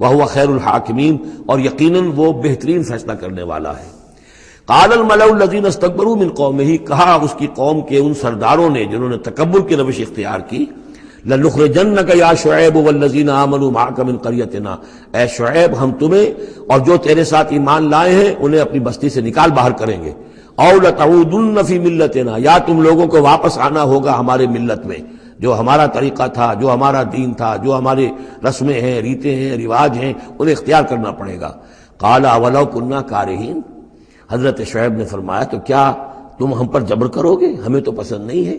وَهُوَ خَيْرُ الْحَاكِمِينَ، اور یقیناً وہ بہترین فیصلہ کرنے والا ہے۔ قال الملأ الذين استكبروا من قومه، کہا اس کی قوم کے ان سرداروں نے جنہوں نے تکبر کی روش اختیار کی، لَنُخْرِجَنَّكَ يَا شُعَيْبُ وَالَّذِينَ آمَنُوا مَعَكَ مِنْ قَرْيَتِنَا، اے شعیب ہم تمہیں اور جو تیرے ساتھ ایمان لائے ہیں انہیں اپنی بستی سے نکال باہر کریں گے، أَوْ لَتَعُودُنَّ فِي مِلَّتِنَا، یا تم لوگوں کو واپس آنا ہوگا ہمارے ملت میں، جو ہمارا طریقہ تھا، جو ہمارا دین تھا، جو ہمارے رسمیں ہیں، ریتیں ہیں، رواج ہیں، انہیں اختیار کرنا پڑے گا۔ قَالَ أَوَلَوْ كُنَّا كَارِهِينَ، حضرت شعیب نے فرمایا تو کیا تم ہم پر جبر کرو گے؟ ہمیں تو پسند نہیں ہے،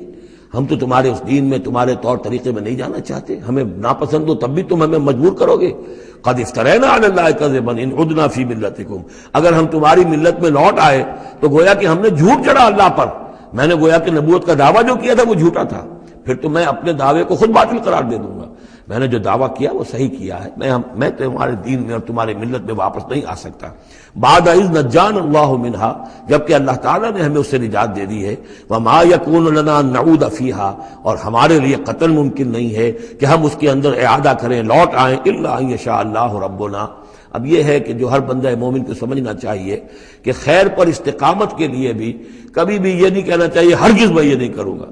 ہم تو تمہارے اس دین میں، تمہارے طور طریقے میں نہیں جانا چاہتے، ہمیں ناپسند ہو تب بھی تم ہمیں مجبور کرو گے۔ قد افترینا علی اللہ کذبا ان عدنا فی ملتکم، اگر ہم تمہاری ملت میں لوٹ آئے تو گویا کہ ہم نے جھوٹ چڑھا اللہ پر، میں نے گویا کہ نبوت کا دعویٰ جو کیا تھا وہ جھوٹا تھا، پھر تو میں اپنے دعوے کو خود باطل قرار دے دوں گا، میں نے جو دعویٰ کیا وہ صحیح کیا ہے، میں تمہارے دین میں اور تمہاری ملت میں واپس نہیں آ سکتا۔ بعد اذ نجانا اللہ منہا، جبکہ اللہ تعالیٰ نے ہمیں اس سے نجات دے دی ہے، وما یکون لنا ان نعود فیہا، اور ہمارے لیے قطعاً ممکن نہیں ہے کہ ہم اس کے اندر اعادہ کریں، لوٹ آئیں، الا ان یشاء اللہ ربنا۔ اب یہ ہے کہ جو ہر بندہ مومن کو سمجھنا چاہیے کہ خیر پر استقامت کے لیے بھی کبھی بھی یہ نہیں کہنا چاہیے ہرگز میں یہ نہیں کروں گا،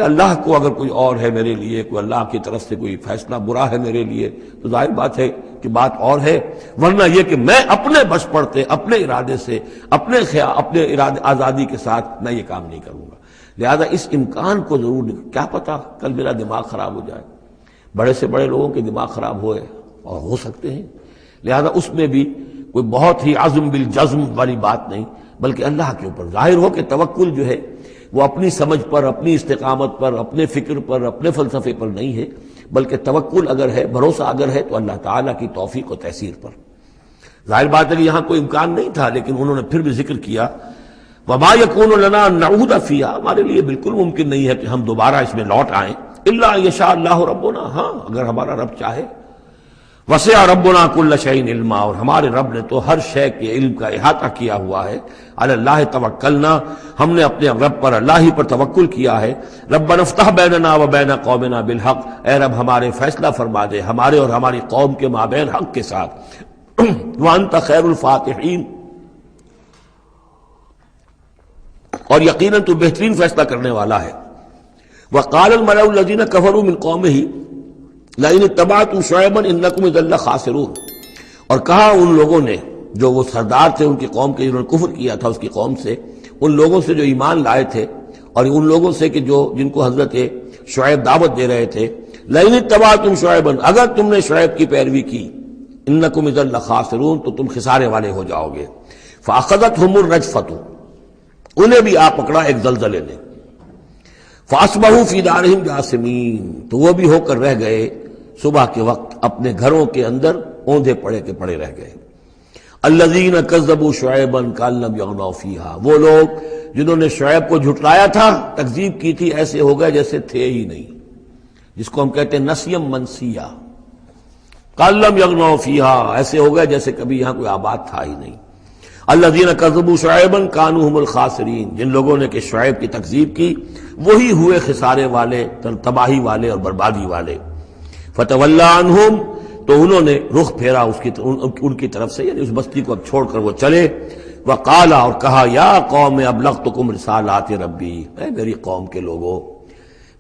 اللہ کو اگر کوئی اور ہے میرے لیے، کوئی اللہ کی طرف سے کوئی فیصلہ برا ہے میرے لیے تو ظاہر بات ہے کہ بات اور ہے، ورنہ یہ کہ میں اپنے بس پڑتے، اپنے ارادے سے، اپنے ارادے آزادی کے ساتھ میں یہ کام نہیں کروں گا۔ لہذا اس امکان کو ضرور، کیا پتہ کل میرا دماغ خراب ہو جائے، بڑے سے بڑے لوگوں کے دماغ خراب ہوئے اور ہو سکتے ہیں، لہذا اس میں بھی کوئی بہت ہی عزم بالجزم والی بات نہیں، بلکہ اللہ کے اوپر ظاہر ہو کہ توکل جو ہے وہ اپنی سمجھ پر، اپنی استقامت پر، اپنے فکر پر، اپنے فلسفے پر نہیں ہے، بلکہ توکل اگر ہے، بھروسہ اگر ہے تو اللہ تعالیٰ کی توفیق و تیسیر پر۔ ظاہر بات ہے کہ یہاں کوئی امکان نہیں تھا، لیکن انہوں نے پھر بھی ذکر کیا وما یکون لنا ان نعود فیہا، ہمارے لیے بالکل ممکن نہیں ہے کہ ہم دوبارہ اس میں لوٹ آئیں، الا ان یشاء اللہ ربنا، ہاں اگر ہمارا رب چاہے۔ وسع ربنا کل شیء علما، اور ہمارے رب نے تو ہر شے کے علم کا احاطہ کیا ہوا ہے۔ علی اللہ توکلنا، ہم نے اپنے رب پر، اللہ ہی پر توکل کیا ہے۔ ربنا افتح بیننا و بین قومنا بالحق، اے رب ہمارے فیصلہ فرما دے ہمارے اور ہماری قوم کے مابین حق کے ساتھ۔ وانت خیر الفاتحین، اور یقیناً تو بہترین فیصلہ کرنے والا ہے۔ وقال الملأ الذین کفروا من قومہ لئن اتبعتم شعیبا انکم اذا لخاسرون، اور کہا ان لوگوں نے جو وہ سردار تھے ان کی قوم کے، جنہوں نے کفر کیا تھا اس کی قوم سے، ان لوگوں سے جو ایمان لائے تھے اور ان لوگوں سے کہ جن کو حضرت شعیب دعوت دے رہے تھے، لئن اتبعتم شعیبا، اگر تم نے شعیب کی پیروی کی، انکم اذا لخاسرون، تو تم خسارے والے ہو جاؤ گے۔ فاخذتهم الرجفۃ، انہیں بھی آ پکڑا ایک زلزلے نے، فاصبحوا فی دارہم جاثمین، تو وہ بھی ہو کر رہ گئے صبح کے وقت اپنے گھروں کے اندر اوندھے پڑے کے پڑے رہ گئے۔ الذین کذبوا شعیبا کأن لم یغنوا فیہا، وہ لوگ جنہوں نے شعیب کو جھٹلایا تھا، تکذیب کی تھی، ایسے ہو گئے جیسے تھے ہی نہیں، جس کو ہم کہتے ہیں نسیم منسیہ، کأن لم یغنوا فیہا، ایسے ہو گئے جیسے کبھی یہاں کوئی آباد تھا ہی نہیں۔ الذین کذبوا شعیبا کانوا هم الخاسرین، جن لوگوں نے کہ شعیب کی تکذیب کی وہی ہوئے خسارے والے، تباہی والے اور بربادی والے۔ فتولی عنہم، تو انہوں نے رخ پھیرا ان کی طرف سے، یعنی اس بستی کو اب چھوڑ کر وہ چلے۔ وقال، اور کہا، یا قوم ابلغتکم رسالات ربی، اے میری قوم کے لوگوں،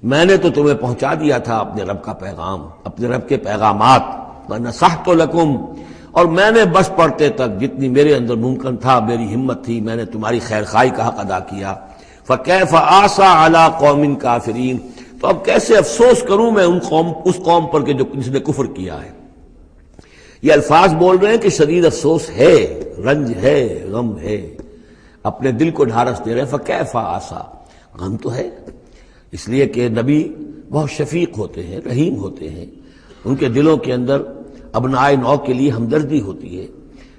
میں نے تو تمہیں پہنچا دیا تھا اپنے رب کا پیغام، اپنے رب کے پیغامات، ونصحت لکم، اور میں نے بس پڑتے تک جتنی میرے اندر ممکن تھا، میری ہمت تھی، میں نے تمہاری خیر خواہی کا حق ادا کیا۔ فکیف آسیٰ علی قوم کافرین، تو اب کیسے افسوس کروں میں اس قوم پر کہ جس نے کفر کیا ہے۔ یہ الفاظ بول رہے ہیں کہ شدید افسوس ہے، رنج ہے، غم ہے، اپنے دل کو ڈھارس دے رہے ہیں۔ فکیف آسیٰ، غم تو ہے، اس لیے کہ نبی بہت شفیق ہوتے ہیں، رحیم ہوتے ہیں، ان کے دلوں کے اندر ابنائے نو کے لیے ہمدردی ہوتی ہے،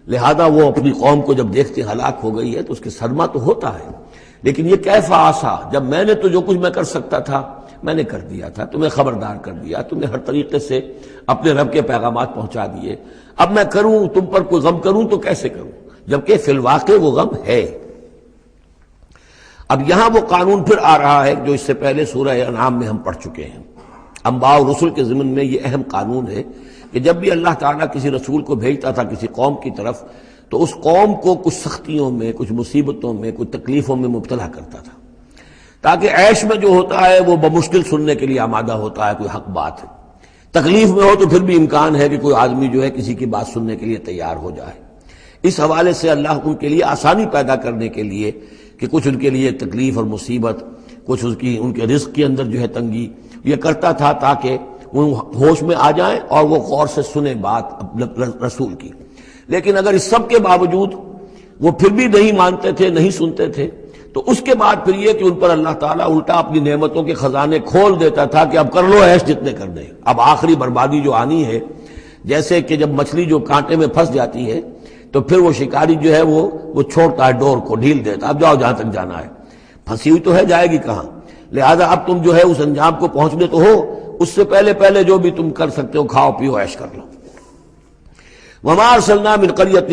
لہذا وہ اپنی قوم کو جب دیکھتے ہلاک ہو گئی ہے تو اس کے صدمہ تو ہوتا ہے، لیکن یہ کیف آسا، جب میں نے تو جو کچھ میں کر سکتا تھا میں نے کر دیا تھا، تمہیں خبردار کر دیا، تمہیں ہر طریقے سے اپنے رب کے پیغامات پہنچا دیے، اب میں کروں تم پر کوئی غم کروں تو کیسے کروں، جبکہ فی الواقع وہ غم ہے۔ اب یہاں وہ قانون پھر آ رہا ہے جو اس سے پہلے سورہ انعام میں ہم پڑھ چکے ہیں۔ انبیاء و رسل کے ضمن میں یہ اہم قانون ہے کہ جب بھی اللہ تعالیٰ کسی رسول کو بھیجتا تھا کسی قوم کی طرف تو اس قوم کو کچھ سختیوں میں، کچھ مصیبتوں میں، کچھ تکلیفوں میں مبتلا کرتا تھا، تاکہ عیش میں جو ہوتا ہے وہ بمشکل سننے کے لیے آمادہ ہوتا ہے، کوئی حق بات ہے، تکلیف میں ہو تو پھر بھی امکان ہے کہ کوئی آدمی جو ہے کسی کی بات سننے کے لیے تیار ہو جائے۔ اس حوالے سے اللہ ان کے لیے آسانی پیدا کرنے کے لیے کہ کچھ ان کے لیے تکلیف اور مصیبت، کچھ ان کے رزق کے اندر جو ہے تنگی، یہ کرتا تھا تاکہ وہ ہوش میں آ جائیں اور وہ غور سے سنیں بات رسول کی۔ لیکن اگر اس سب کے باوجود وہ پھر بھی نہیں مانتے تھے، نہیں سنتے تھے، تو اس کے بعد پھر یہ کہ ان پر اللہ تعالیٰ الٹا اپنی نعمتوں کے خزانے کھول دیتا تھا کہ اب کر لو عیش جتنے کر دیں، اب آخری بربادی جو آنی ہے، جیسے کہ جب مچھلی جو کانٹے میں پھنس جاتی ہے تو پھر وہ شکاری جو ہے وہ چھوڑتا ہے ڈور کو، ڈھیل دیتا ہے، اب جاؤ جہاں تک جانا ہے، پھنسی ہوئی تو ہے، جائے گی کہاں، لہذا اب تم جو ہے اس انجام کو پہنچنے تو ہو، اس سے پہلے جو بھی تم کر سکتے ہو کھاؤ پیو عیش کر لو۔ وما ارسلنا من قریۃ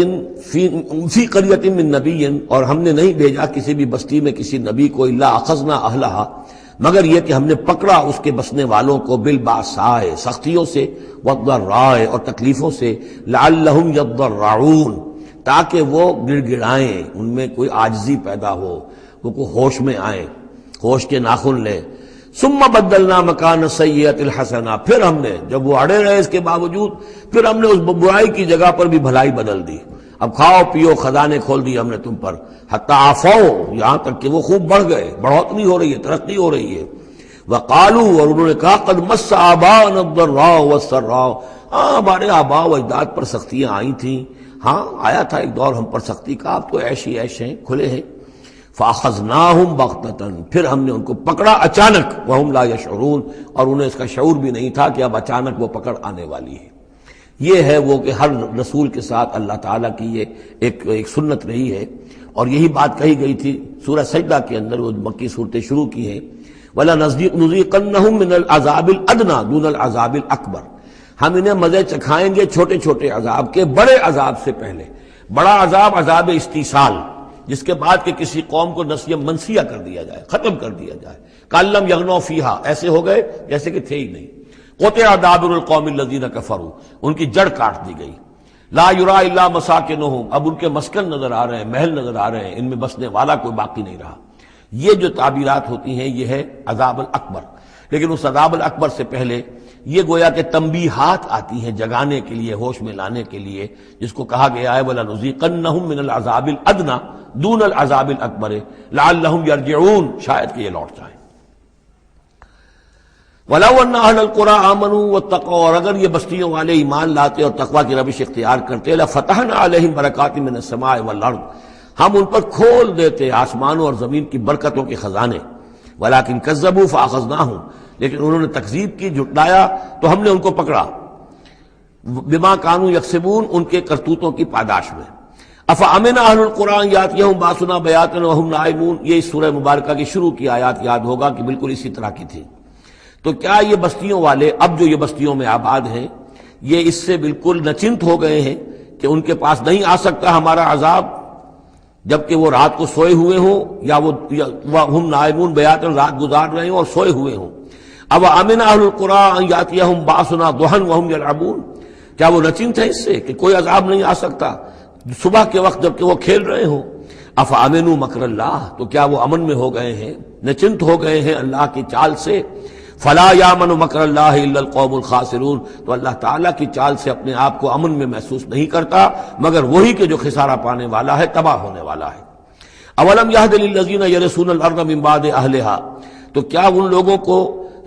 فی قریۃ من نبی، اور ہم نے نہیں بھیجا کسی بھی بستی میں کسی نبی کو الا اخذنا اہلہا، مگر یہ کہ ہم نے پکڑا اس کے بسنے والوں کو بالباساء، سختیوں سے، والضراء، اور تکلیفوں سے، لعلہم یضرعون، تاکہ وہ گڑ گڑائیں، ان میں کوئی عاجزی پیدا ہو، وہ کوئی ہوش میں آئیں، ہوش کے ناخن لیں۔ ثم بدلنا مکان السیئۃ الحسنہ، پھر ہم نے، جب وہ اڑے رہے اس کے باوجود، پھر ہم نے اس برائی کی جگہ پر بھی بھلائی بدل دی، اب کھاؤ پیو، خزانے کھول دیے ہم نے تم پر، حتی عفوا، یہاں تک کہ وہ خوب بڑھ گئے، بڑھوتری ہو رہی ہے، ترقی ہو رہی ہے۔ وقالوا، اور انہوں نے کہا، قد مس آباءنا الضراء والسراء، ہاں ہمارے آباء و اجداد پر سختیاں آئی تھیں، ہاں آیا تھا ایک دور ہم پر سختی کا، اب تو عیش ہی عیش ہیں، کھلے ہیں۔ فاخذناہم بغتۃ، پھر ہم نے ان کو پکڑا اچانک، وہم لا یشعرون، اور انہیں اس کا شعور بھی نہیں تھا کہ اب اچانک وہ پکڑ آنے والی ہے۔ یہ ہے وہ کہ ہر رسول کے ساتھ اللہ تعالیٰ کی یہ ایک سنت رہی ہے، اور یہی بات کہی گئی تھی سورہ سجدہ کے اندر، وہ مکی صورتیں شروع کی ہیں، وَلَنُذِيقَنَّهُم مِّنَ الْعَذَابِ الْأَدْنَىٰ دُونَ الْعَذَابِ الْأَكْبَرِ، ہم انہیں مزے چکھائیں گے چھوٹے چھوٹے عذاب کے، بڑے عذاب سے پہلے۔ بڑا عذاب عذاب استیصال، جس کے بعد کہ کسی قوم کو نسیہ منسیہ کر دیا جائے، ختم کر دیا جائے، کَأَلَّمْ يَغْنَوْا فِيهَا، ایسے ہو گئے جیسے کہ تھے ہی نہیں۔ قُطِعَ دَابِرُ الْقَوْمِ الَّذِينَ كَفَرُوا، ان کی جڑ کاٹ دی گئی۔ لَا يُرَىٰ إِلَّا مَسَاكِنُهُمْ، اب ان کے مسکن نظر آ رہے ہیں، محل نظر آ رہے ہیں، ان میں بسنے والا کوئی باقی نہیں رہا۔ یہ جو تعبیرات ہوتی ہیں یہ ہے عذاب الاکبر، لیکن اس عذاب الاکبر سے پہلے یہ گویا کہ تنبیہات آتی ہیں جگانے کے لیے، ہوش میں لانے کے لیے، جس کو کہا گیا ہے وَلَنُذِيقَنَّهُم مِّنَ الْعَذَابِ الْأَدْنَىٰ دُونَ الْعَذَابِ الْأَكْبَرِ لَعَلَّهُمْ يَرْجِعُونَ، شاید کہ یہ لوٹ جائیں۔ وَلَوْ أَنَّ أَهْلَ الْقُرَىٰ آمَنُوا وَاتَّقَوْا، اور اگر یہ بستیوں والے ایمان لاتے اور تقویٰ کی روش اختیار کرتے، لَفَتَحْنَا عَلَيْهِمْ بَرَكَاتٍ مِّنَ السَّمَاءِ وَالْأَرْضِ، ہم ان پر کھول دیتے آسمانوں اور زمین کی برکتوں کے خزانے۔ وَلَٰكِن كَذَّبُوا فَأَخَذْنَاهُمْ، لیکن انہوں نے تکذیب کی، جھٹلایا، تو ہم نے ان کو پکڑا، بما كانوا يكسبون، ان کے کرتوتوں کی پاداش میں۔ افامن اہل القرآن یاتیہم باسنا بیاتن وہم نائمون، یہ اس سورہ مبارکہ کی شروع کی آیات یاد ہوگا کہ بالکل اسی طرح کی تھی۔ تو کیا یہ بستیوں والے، اب جو یہ بستیوں میں آباد ہیں، یہ اس سے بالکل نچنت ہو گئے ہیں کہ ان کے پاس نہیں آ سکتا ہمارا عذاب، جبکہ وہ رات کو سوئے ہوئے ہوں، یا وہ ہم نائمون بیاتن، رات گزار رہے ہوں اور سوئے ہوئے ہوں۔ اب امن اہل القرآن یاتیہم باسنا ضحی وہم یلعبون، کیا وہ نچنت ہے اس سے کہ کوئی عذاب نہیں آ سکتا صبح کے وقت جبکہ وہ کھیل رہے ہوں؟ افامنوا مکر اللہ، تو کیا وہ امن میں ہو گئے ہیں، نچنت ہو گئے ہیں اللہ کی چال سے؟ فلا یامن مکر اللہ الا القوم الخاسرون، تو اللہ تعالیٰ کی چال سے اپنے آپ کو امن میں محسوس نہیں کرتا مگر وہی کہ جو خسارہ پانے والا ہے، تباہ ہونے والا ہے۔ اولم یہد للذین یرثون الارض من بعد اہلہا، تو کیا ان لوگوں کو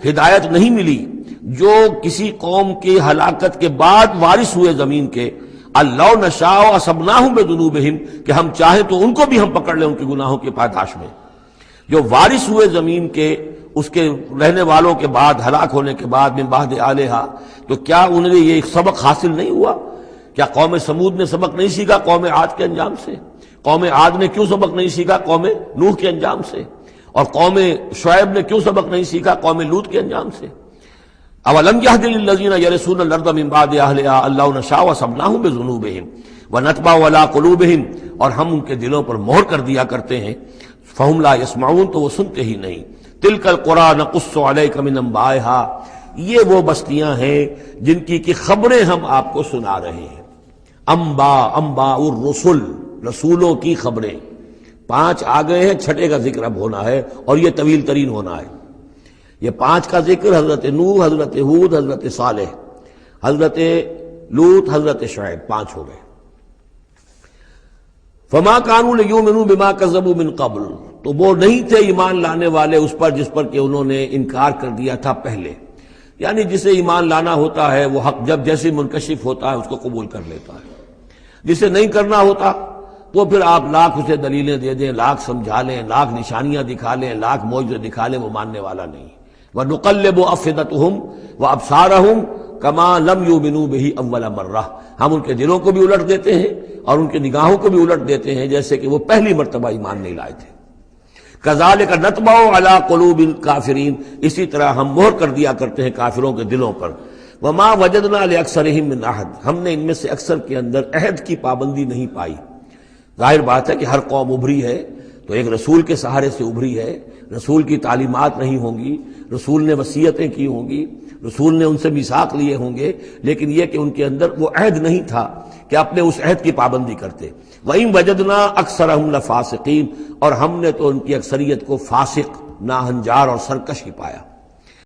ہدایت نہیں ملی جو کسی قوم کی ہلاکت کے بعد وارث ہوئے زمین کے؟ اللہ نشاء اصبناہم بذنوبہم، کہ ہم چاہیں تو ان کو بھی ہم پکڑ لیں ان کے گناہوں کی پاداش میں۔ جو وارث ہوئے زمین کے، اس کے رہنے والوں کے بعد، ہلاک ہونے کے بعد، من بعد آلہا، تو کیا انہیں یہ ایک سبق حاصل نہیں ہوا؟ کیا قوم سمود نے سبق نہیں سیکھا قوم عاد کے انجام سے؟ قوم عاد نے کیوں سبق نہیں سیکھا قوم نوح کے انجام سے؟ اور قوم شعیب نے کیوں سبق نہیں سیکھا قوم لوط کے انجام سے؟ اولم یہد للذین یرثون الارض من بعد اہلہا اللہ نشاء اصبناہم بذنوبہم ونطبع علی قلوبہم، اور ہم ان کے دلوں پر مہر کر دیا کرتے ہیں، فہم لا یسمعون، تو وہ سنتے ہی نہیں۔ تلک القری نقص علیک من انبائہا، یہ وہ بستیاں ہیں جن کی خبریں ہم آپ کو سنا رہے ہیں۔ انباء الرسل، رسولوں کی خبریں 5 آ گئے ہیں، 6 کا ذکر اب ہونا ہے اور یہ طویل ترین ہونا ہے۔ یہ 5 کا ذکر حضرت نوح، حضرت ہود، حضرت صالح، حضرت لوط، حضرت شعیب، 5 ہو گئے۔ فما كانوا ليؤمنوا بما كذبوا من قبل، تو وہ نہیں تھے ایمان لانے والے اس پر جس پر کہ انہوں نے انکار کر دیا تھا پہلے، یعنی جسے ایمان لانا ہوتا ہے وہ حق جب جیسے منکشف ہوتا ہے اس کو قبول کر لیتا ہے، جسے نہیں کرنا ہوتا وہ پھر آپ لاکھ اسے دلیلیں دے دیں، لاکھ سمجھا لیں، لاکھ نشانیاں دکھا لیں، لاکھ معجزے دکھا لیں، وہ ماننے والا نہیں۔ وَنُقَلِّبُ أَفْئِدَتَهُمْ وَأَبْصَارَهُمْ كَمَا لَمْ يُؤْمِنُوا بِهِ أَوَّلَ مَرَّةٍ، ہم ان کے دلوں کو بھی الٹ دیتے ہیں اور ان کی نگاہوں کو بھی الٹ دیتے ہیں جیسے کہ وہ پہلی مرتبہ ایمان نہیں لائے تھے۔ كَذَلِكَ نَطْبَعُ عَلَىٰ قُلُوبِ الْكَافِرِينَ، اسی طرح ہم مہر کر دیا کرتے ہیں کافروں کے دلوں پر۔ وَمَا وَجَدْنَا لِأَكْثَرِهِم مِّنْ أَحَدٍ، ہم نے ان میں سے اکثر کے اندر عہد کی پابندی نہیں پائی۔ ظاہر بات ہے کہ ہر قوم ابھری ہے تو ایک رسول کے سہارے سے ابھری ہے، رسول کی تعلیمات نہیں ہوں گی، رسول نے وصیتیں کی ہوں گی، رسول نے ان سے میثاق لیے ہوں گے، لیکن یہ کہ ان کے اندر وہ عہد نہیں تھا کہ اپنے اس عہد کی پابندی کرتے۔ وَإِن وَجَدْنَا أَكْثَرَهُمْ لَفَاسِقِينَ، اور ہم نے تو ان کی اکثریت کو فاسق، ناہنجار اور سرکش ہی پایا۔